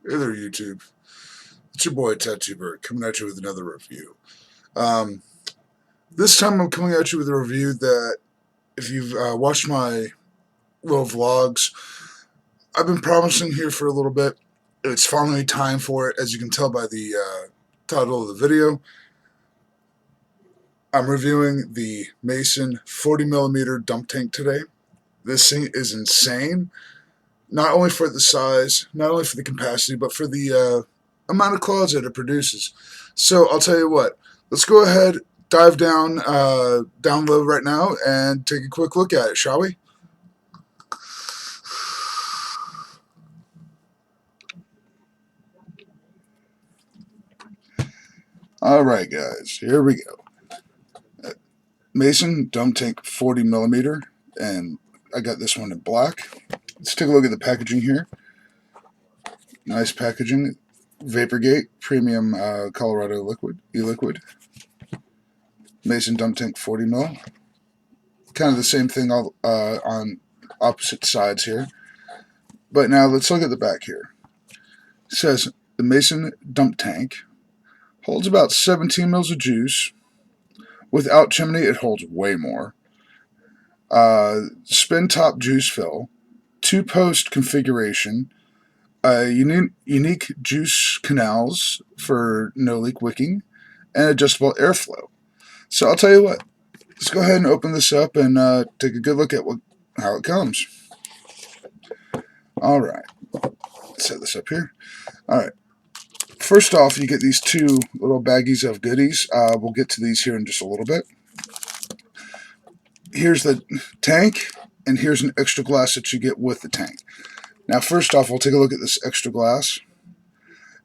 Hey there, YouTube. It's your boy tattooedbert coming at you with another review. Um, this time I'm coming at you with a review that, if you've watched my little vlogs, I've been promising here for a little bit. It's finally time for it, as you can tell by the title of the video. I'm reviewing the Mason 40mm dump tank today. This thing is insane, not only for the size, not only for the capacity, but for the amount of clouds that it produces. So I'll tell you what, let's go ahead, dive down low right now and take a quick look at it, shall we? Alright guys, here we go. Mason dump tank 40mm, and I got this one in black. Let's take a look at the packaging here. Nice packaging. Vapergate premium Colorado e-liquid. Mason dump tank 40mm. Kind of the same thing all, on opposite sides here. But now let's look at the back here. It says the Mason dump tank holds about 17 mils of juice. Without chimney, it holds way more. Spin top juice fill, 2-post configuration, unique juice canals for no leak wicking, and adjustable airflow. So I'll tell you what, let's go ahead and open this up and take a good look at how it comes. Alright, let's set this up here. Alright, first off, you get these two little baggies of goodies. We'll get to these here in just a little bit. Here's the tank, and here's an extra glass that you get with the tank. Now, first off, we'll take a look at this extra glass.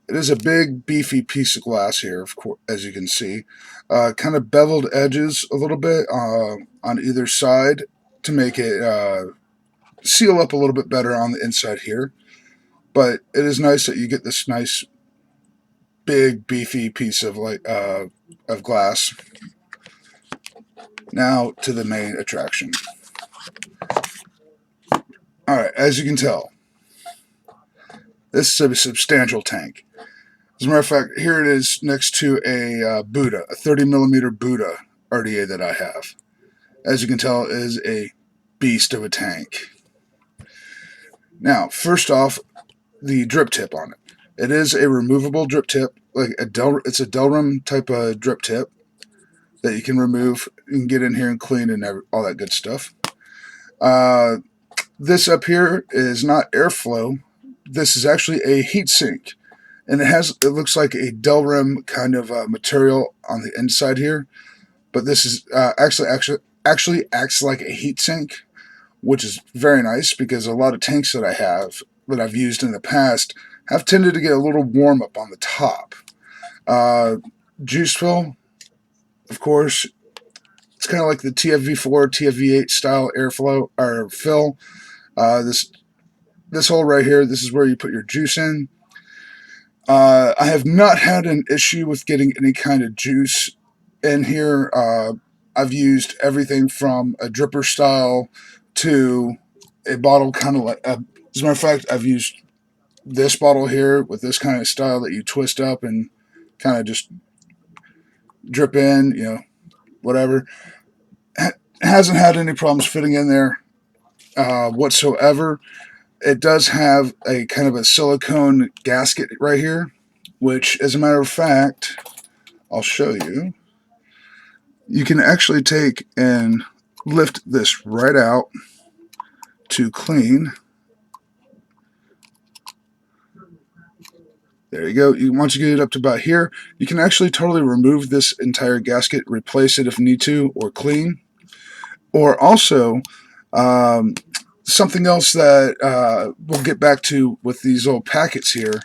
It is a big, beefy piece of glass here, of course, as you can see. Kind of beveled edges a little bit on either side to make it seal up a little bit better on the inside here. But it is nice that you get this nice, big, beefy piece of glass. Now to the main attraction. Alright, as you can tell, this is a substantial tank. As a matter of fact, here it is next to a Buddha, a 30mm Buddha RDA that I have. As you can tell, it is a beast of a tank. Now, first off, the drip tip on it. It is a removable drip tip, it's a Delrim type of drip tip that you can remove. You can get in here and clean and all that good stuff. This up here is not airflow. This is actually a heat sink, and it looks like a Delrim kind of material on the inside here, but this is actually acts like a heat sink, which is very nice because a lot of tanks that I've used in the past have tended to get a little warm up on the top. Juice fill, of course, it's kind of like the TFV4, TFV8 style airflow or fill. This hole right here, this is where you put your juice in. I have not had an issue with getting any kind of juice in here. I've used everything from a dripper style to a bottle kind of like, as a matter of fact, I've used this bottle here with this kind of style that you twist up and kind of just drip in, whatever. Hasn't had any problems fitting in there whatsoever. It does have a kind of a silicone gasket right here, which, as a matter of fact, I'll show you. You can actually take and lift this right out to clean. There you go. Once you get it up to about here, you can actually totally remove this entire gasket, replace it if you need to, or clean. Or also, something else that we'll get back to with these little packets here.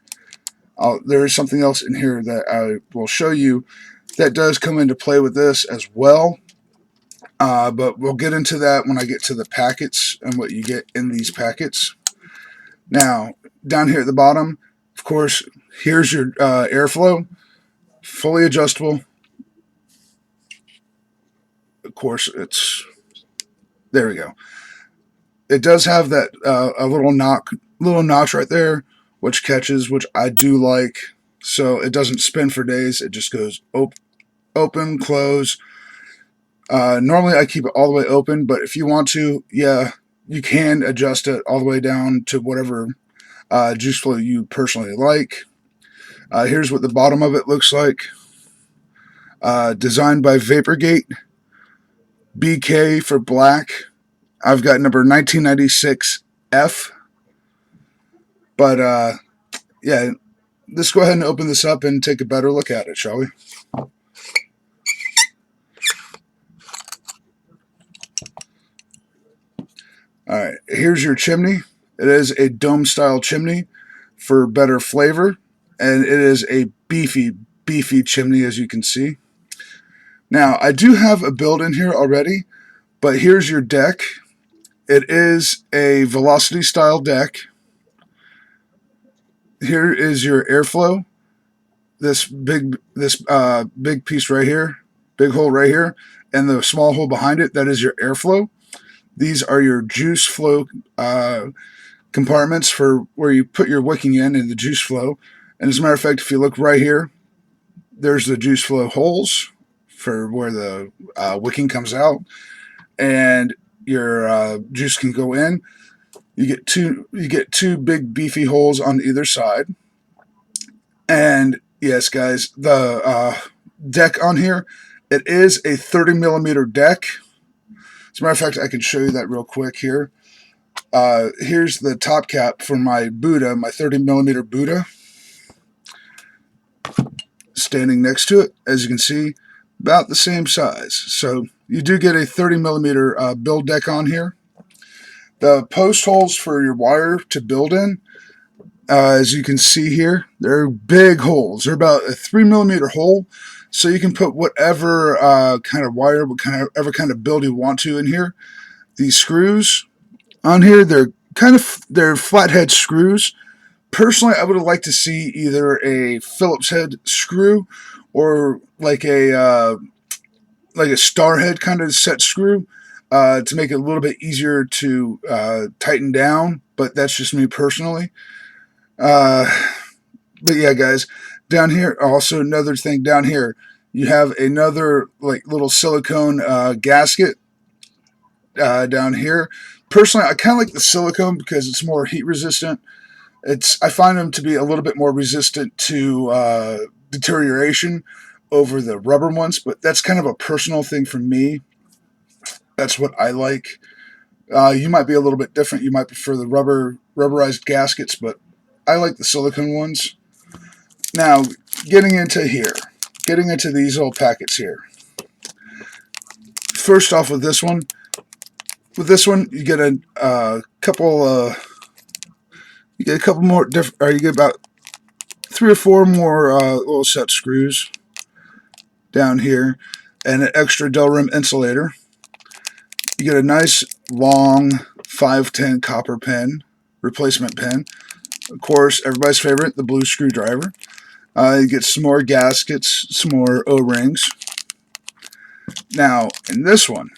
There is something else in here that I will show you that does come into play with this as well. But we'll get into that when I get to the packets and what you get in these packets. Now, down here at the bottom, of course, here's your airflow, fully adjustable. Of course, there we go. It does have that a little notch right there which catches, which I do like. So it doesn't spin for days. It just goes open, close. Normally I keep it all the way open, but if you want to, yeah, you can adjust it all the way down to whatever juice flow you personally like. Here's what the bottom of it looks like. Designed by Vapergate, BK for black. I've got number 1996F. But yeah, let's go ahead and open this up and take a better look at it, shall we? Alright, here's your chimney. It is a dome-style chimney for better flavor, and it is a beefy chimney, as you can see. Now, I do have a build in here already, but here's your deck. It is a velocity-style deck. Here is your airflow. This big piece right here, big hole right here, and the small hole behind it, that is your airflow. These are your juice flow compartments for where you put your wicking in and the juice flow. And as a matter of fact, if you look right here, there's the juice flow holes for where the wicking comes out, and your juice can go in. You get two big beefy holes on either side. And yes, guys, the deck on here, it is a 30 millimeter deck. As a matter of fact, I can show you that real quick here. Here's the top cap for my Buddha, my 30 millimeter Buddha. Standing next to it, as you can see, about the same size. So you do get a 30 millimeter build deck on here. The post holes for your wire to build in, as you can see here, they're big holes. They're about a 3 millimeter hole, so you can put whatever kind of wire, whatever kind of build you want to in here. These screws on here, they're flathead screws. Personally, I would have liked to see either a Phillips head screw or like a star head kind of set screw to make it a little bit easier to tighten down. But that's just me personally. But yeah, guys, down here, also another thing down here, you have another like little silicone gasket down here. Personally, I kind of like the silicone because it's more heat resistant. I find them to be a little bit more resistant to deterioration over the rubber ones, but that's kind of a personal thing for me. That's what I like. You might be a little bit different. You might prefer the rubberized gaskets, but I like the silicone ones. Now, getting into these little packets here. First off, with this one, you get a couple. You get a couple more you get about 3 or 4 more little set screws down here, and an extra Delrim insulator. You get a nice long 510 copper pen, replacement pen. Of course, everybody's favorite, the blue screwdriver. You get some more gaskets, some more O-rings. Now, in this one,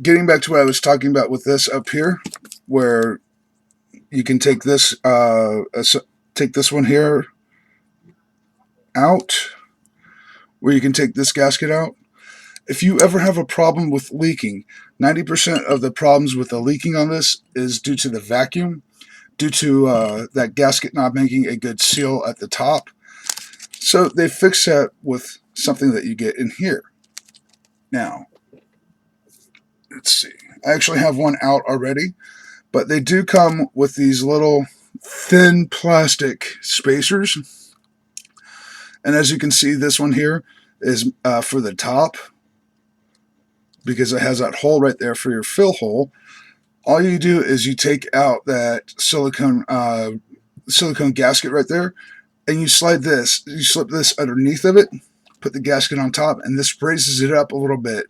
getting back to what I was talking about with this up here, where you can take this one here out, where you can take this gasket out. If you ever have a problem with leaking, 90% of the problems with the leaking on this is due to the vacuum, due to that gasket not making a good seal at the top. So they fix that with something that you get in here. Now, let's see. I actually have one out already, but they do come with these little thin plastic spacers. And as you can see, this one here is for the top, because it has that hole right there for your fill hole. All you do is you take out that silicone gasket right there, and you slip this underneath of it, put the gasket on top, and this raises it up a little bit,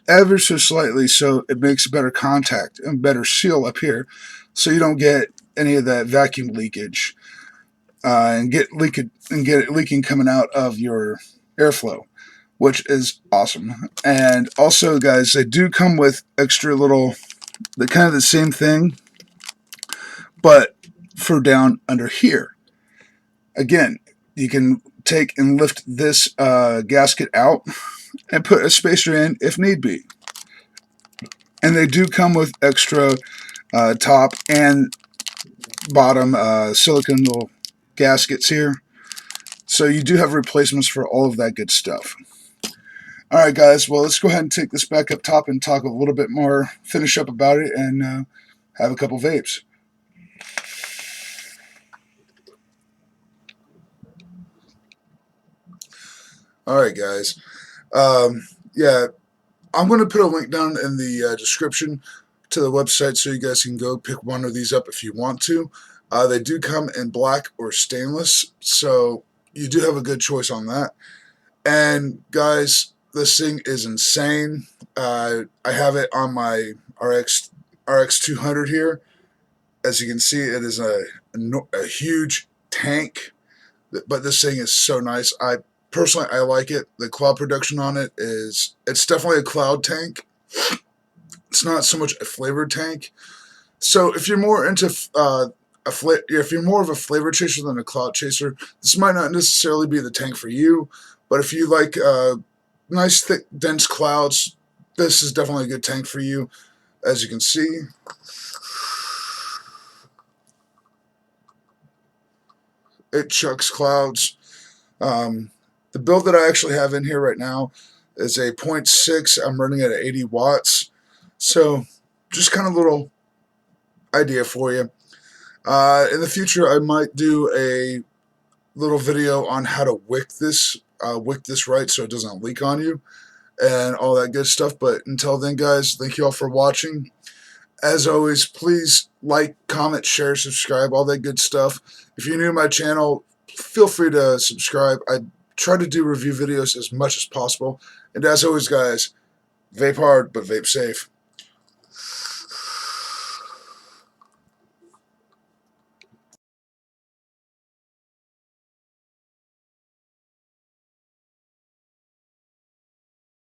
ever so slightly, so it makes better contact and better seal up here, so you don't get any of that vacuum leakage and get it leaking coming out of your airflow, which is awesome. And also, guys, they do come with extra little, kind of the same thing, but for down under here. Again, you can take and lift this gasket out and put a spacer in if need be. And they do come with extra top and bottom silicone little gaskets here. So you do have replacements for all of that good stuff. Alright guys, well let's go ahead and take this back up top and talk a little bit more, finish up about it, and have a couple vapes. Alright guys, yeah, I'm going to put a link down in the description to the website so you guys can go pick one of these up if you want to. They do come in black or stainless, so you do have a good choice on that. And guys, this thing is insane. I have it on my RX 200 here. As you can see, it is a huge tank, but this thing is so nice. Personally, I like it. The cloud production on it it's definitely a cloud tank. It's not so much a flavored tank. So if you're more into if you're more of a flavor chaser than a cloud chaser, this might not necessarily be the tank for you. But if you like nice, thick, dense clouds, this is definitely a good tank for you. As you can see, it chucks clouds. The build that I actually have in here right now is a 0.6. I'm running at 80 watts. So just kind of little idea for you. In the future, I might do a little video on how to wick this right so it doesn't leak on you and all that good stuff. But until then, guys, thank you all for watching. As always, please like, comment, share, subscribe, all that good stuff. If you're new to my channel, feel free to subscribe. I try to do review videos as much as possible. And as always, guys, vape hard, but vape safe.